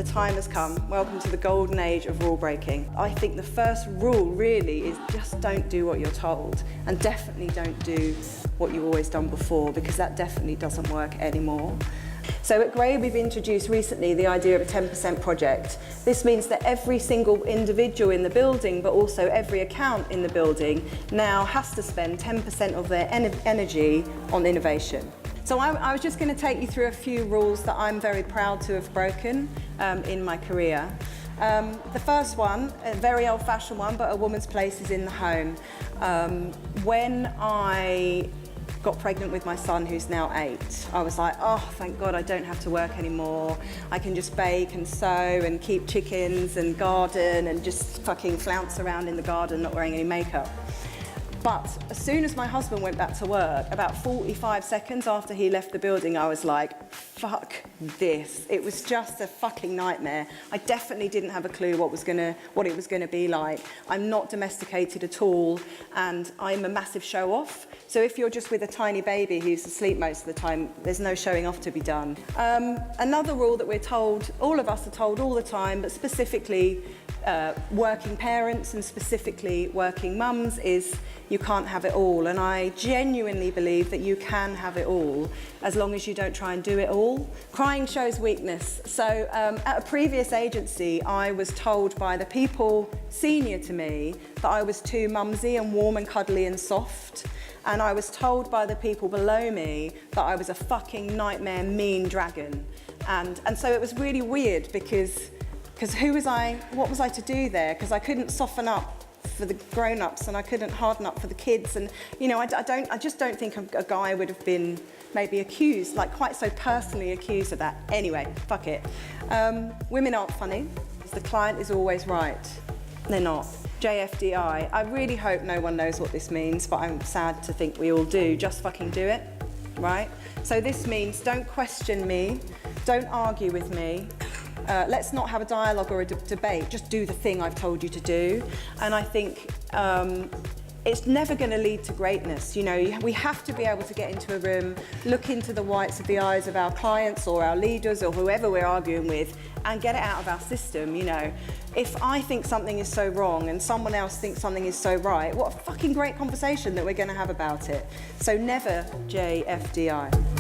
the time has come. Welcome to the golden age of rule breaking. I think the first rule really is just don't do what you're told, and definitely don't do what you've always done before, because that definitely doesn't work anymore. So at Gray, we've introduced recently the idea of a 10% project. This means that every single individual in the building, but also every account in the building, now has to spend 10% of their energy on innovation. So I was just going to take you through a few rules that I'm very proud to have broken in my career. The first one, a very old-fashioned one, but a woman's place is in the home. When I got pregnant with my son, who's now 8, I was like, oh, thank God I don't have to work anymore. I can just bake and sew and keep chickens and garden and just fucking flounce around in the garden not wearing any makeup. But as soon as my husband went back to work, about 45 seconds after he left the building, I was like, fuck this. It was just a fucking nightmare. I definitely didn't have a clue what it was gonna be like. I'm not domesticated at all, and I'm a massive show-off. So if you're just with a tiny baby who's asleep most of the time, there's no showing off to be done. Another rule that we're told, all of us are told all the time, but specifically working parents and specifically working mums, is you can't have it all. And I genuinely believe that you can have it all as long as you don't try and do it all. Crying shows weakness. So at a previous agency, I was told by the people senior to me that I was too mumsy and warm and cuddly and soft. And I was told by the people below me that I was a fucking nightmare, mean dragon. And so it was really weird because who was I, what was I to do there? Because I couldn't soften up for the grown-ups and I couldn't harden up for the kids. And, you know, I just don't think a guy would have been maybe accused, like quite so personally accused of that. Anyway, fuck it. Women aren't funny. The client is always right. They're not. JFDI. I really hope no one knows what this means, but I'm sad to think we all do. Just fucking do it, right? So this means don't question me, don't argue with me. Let's not have a dialogue or a debate, just do the thing I've told you to do. And I think it's never going to lead to greatness. You know, we have to be able to get into a room, look into the whites of the eyes of our clients or our leaders or whoever we're arguing with, and get it out of our system. You know, if I think something is so wrong and someone else thinks something is so right, what a fucking great conversation that we're going to have about it. So never JFDI.